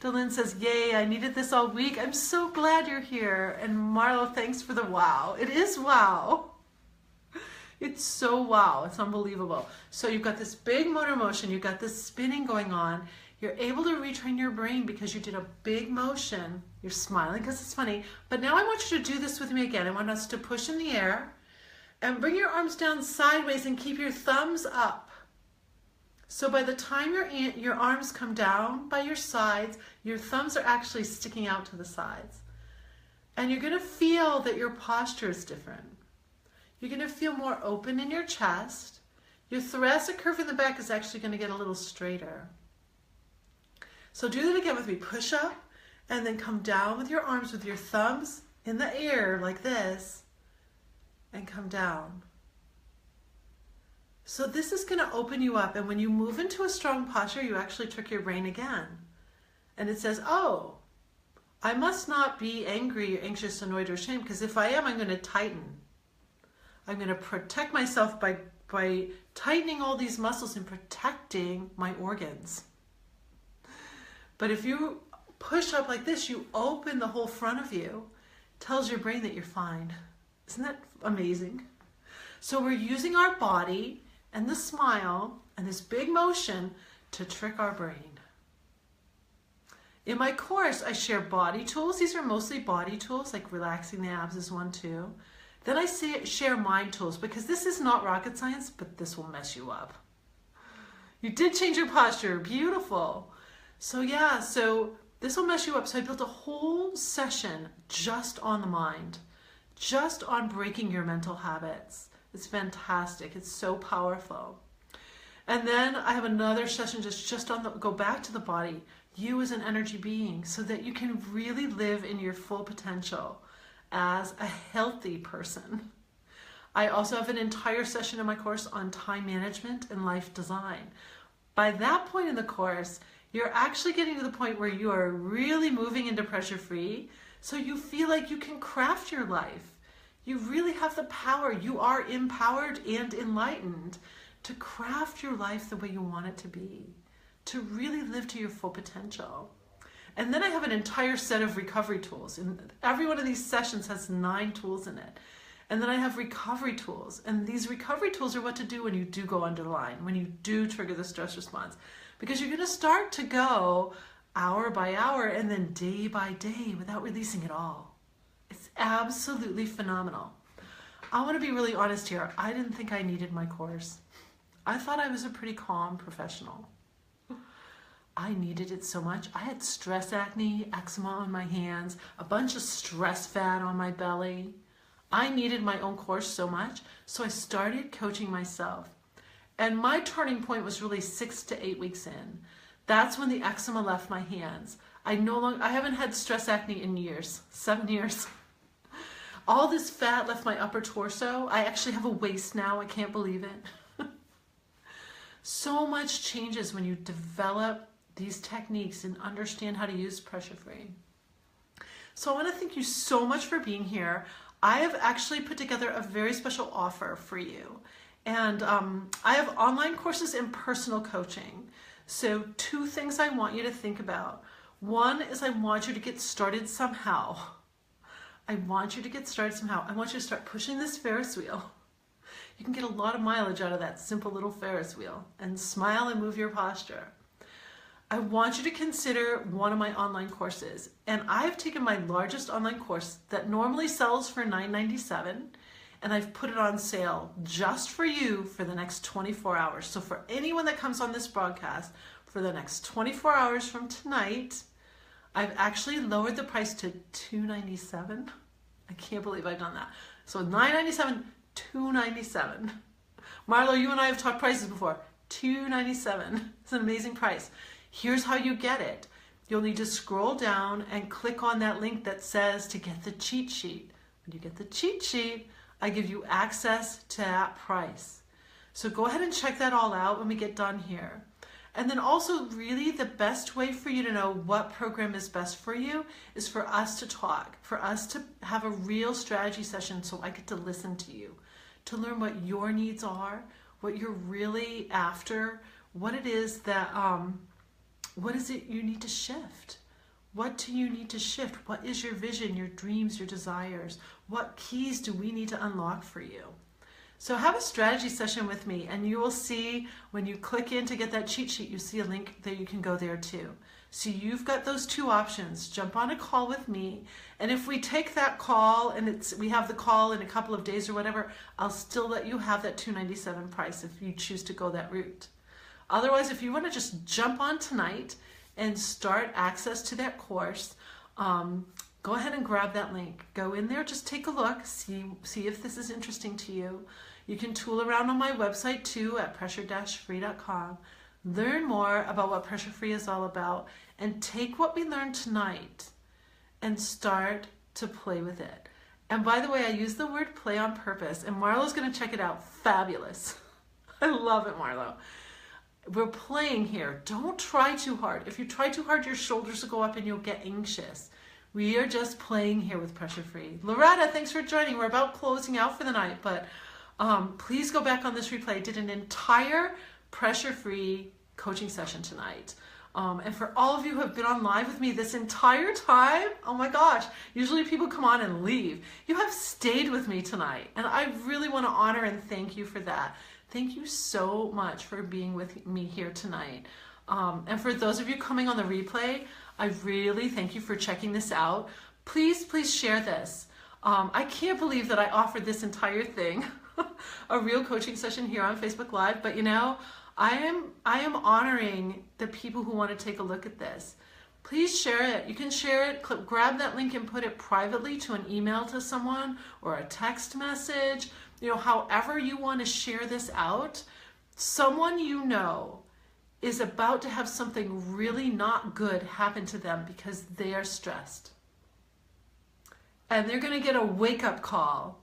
Delyn says, yay, I needed this all week. I'm so glad you're here. And Marlo, thanks for the wow. It is wow. It's so wow. It's unbelievable. So you've got this big motor motion. You've got this spinning going on. You're able to retrain your brain because you did a big motion. You're smiling because it's funny. But now I want you to do this with me again. I want us to push in the air and bring your arms down sideways and keep your thumbs up. So by the time your arms come down by your sides, your thumbs are actually sticking out to the sides. And you're going to feel that your posture is different. You're going to feel more open in your chest. Your thoracic curve in the back is actually going to get a little straighter. So do that again with me. Push up and then come down with your arms with your thumbs in the air like this and come down. So this is going to open you up, and when you move into a strong posture, you actually trick your brain again. And it says, oh, I must not be angry, anxious, annoyed, or ashamed, because if I am, I'm going to tighten. I'm going to protect myself by by tightening all these muscles and protecting my organs. But if you push up like this, you open the whole front of you, tells your brain that you're fine. Isn't that amazing? So we're using our body and the smile and this big motion to trick our brain. In my course, I share body tools. These are mostly body tools, like relaxing the abs is one too. Then I share mind tools, because this is not rocket science, but this will mess you up. You did change your posture. Beautiful. So yeah, so this will mess you up. So I built a whole session just on the mind, just on breaking your mental habits. It's fantastic. It's so powerful. And then I have another session just on go back to the body, you as an energy being, so that you can really live in your full potential as a healthy person. I also have an entire session in my course on time management and life design. By that point in the course, you're actually getting to the point where you are really moving into pressure free, so you feel like you can craft your life. You really have the power. You are empowered and enlightened to craft your life the way you want it to be, to really live to your full potential. And then I have an entire set of recovery tools. And every one of these sessions has 9 tools in it. And then I have recovery tools. And these recovery tools are what to do when you do go under the line, when you do trigger the stress response. Because you're going to start to go hour by hour and then day by day without releasing it all. It's absolutely phenomenal. I want to be really honest here. I didn't think I needed my course. I thought I was a pretty calm professional. I needed it so much. I had stress acne, eczema on my hands, a bunch of stress fat on my belly. I needed my own course so much, so I started coaching myself. And my turning point was really 6 to 8 weeks in. That's when the eczema left my hands. I haven't had stress acne in years, 7 years. All this fat left my upper torso. I actually have a waist now. I can't believe it. So much changes when you develop these techniques and understand how to use pressure free. So I want to thank you so much for being here. I have actually put together a very special offer for you. And I have online courses and personal coaching. So 2 things I want you to think about. One is I want you to get started somehow. I want you to get started somehow. I want you to start pushing this Ferris wheel. You can get a lot of mileage out of that simple little Ferris wheel, and smile and move your posture. I want you to consider one of my online courses. And I've taken my largest online course that normally sells for $9.97, and I've put it on sale just for you for the next 24 hours. So for anyone that comes on this broadcast, for the next 24 hours from tonight, I've actually lowered the price to $2.97. I can't believe I've done that. So $9.97, $2.97. Marlo, you and I have talked prices before. $2.97. It's an amazing price. Here's how you get it. You'll need to scroll down and click on that link that says to get the cheat sheet. When you get the cheat sheet, I give you access to that price. So go ahead and check that all out when we get done here. And then also, really the best way for you to know what program is best for you is for us to talk, for us to have a real strategy session so I get to listen to you, to learn what your needs are, what you're really after, what it is that, what is it you need to shift? What do you need to shift? What is your vision, your dreams, your desires? What keys do we need to unlock for you? So have a strategy session with me, and you will see when you click in to get that cheat sheet, you see a link that you can go there too. So you've got those 2 options. Jump on a call with me, and if we take that call and we have the call in a couple of days or whatever, I'll still let you have that $2.97 price if you choose to go that route. Otherwise, if you want to just jump on tonight and start access to that course, go ahead and grab that link. Go in there, just take a look, see if this is interesting to you. You can tool around on my website too at pressure-free.com. Learn more about what Pressure Free is all about, and take what we learned tonight and start to play with it. And by the way, I use the word play on purpose, and Marlo's going to check it out. Fabulous. I love it, Marlo. We're playing here. Don't try too hard. If you try too hard, your shoulders will go up and you'll get anxious. We are just playing here with Pressure Free. Loretta, thanks for joining. We're about closing out for the night, but please go back on this replay. I did an entire pressure-free coaching session tonight. And for all of you who have been on live with me this entire time, oh my gosh, usually people come on and leave. You have stayed with me tonight, and I really want to honor and thank you for that. Thank you so much for being with me here tonight. And for those of you coming on the replay, I really thank you for checking this out. Please, please share this. I can't believe that I offered this entire thing, a real coaching session here on Facebook Live, but you know, I am honoring the people who want to take a look at this. Please share it. You can share it, grab that link and put it privately to an email to someone or a text message, you know, however you want to share this out. Someone you know is about to have something really not good happen to them because they are stressed. And they're going to get a wake-up call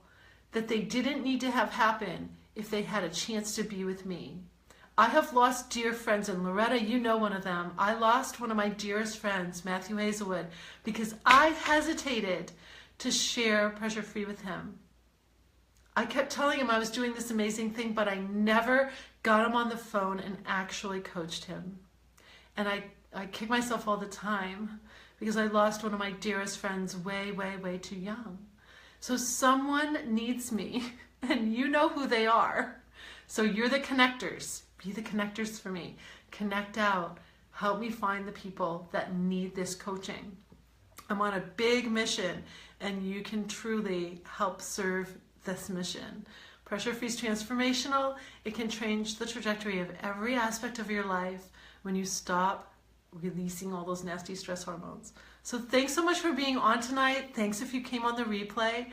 that they didn't need to have happen if they had a chance to be with me. I have lost dear friends, and Loretta, you know one of them. I lost one of my dearest friends, Matthew Hazelwood, because I hesitated to share Pressure Free with him. I kept telling him I was doing this amazing thing, but I never got him on the phone and actually coached him. And I kick myself all the time because I lost one of my dearest friends way, way, way too young. So someone needs me, and you know who they are. So you're the connectors. Be the connectors for me. Connect out. Help me find the people that need this coaching. I'm on a big mission, and you can truly help serve this mission. Pressure Free is transformational. It can change the trajectory of every aspect of your life when you stop releasing all those nasty stress hormones. So thanks so much for being on tonight. Thanks if you came on the replay.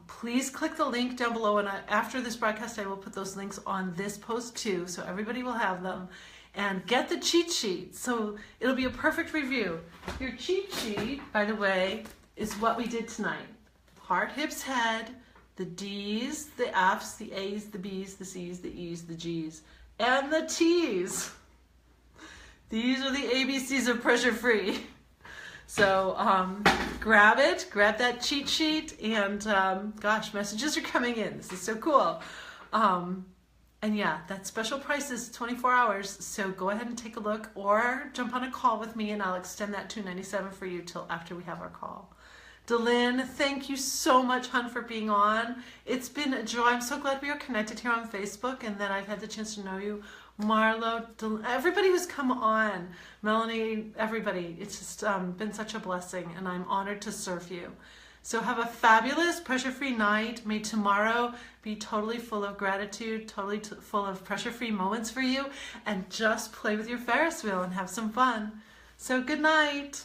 Please click the link down below, and after this broadcast I will put those links on this post too, so everybody will have them. And get the cheat sheet, so it'll be a perfect review. Your cheat sheet, by the way, is what we did tonight. Heart, hips, head, the D's, the F's, the A's, the B's, the C's, the E's, the G's, and the T's. These are the ABCs of Pressure Free. So grab it, grab that cheat sheet, and gosh, messages are coming in. This is so cool. And yeah, that special price is 24 hours, so go ahead and take a look or jump on a call with me and I'll extend that $297 for you till after we have our call. Delynn, thank you so much, hun, for being on. It's been a joy. I'm so glad we are connected here on Facebook and that I've had the chance to know you. Marlo, everybody who's come on, Melanie, everybody, it's just been such a blessing, and I'm honored to serve you. So have a fabulous pressure-free night. May tomorrow be totally full of gratitude, totally full of pressure-free moments for you, and just play with your Ferris wheel and have some fun. So good night.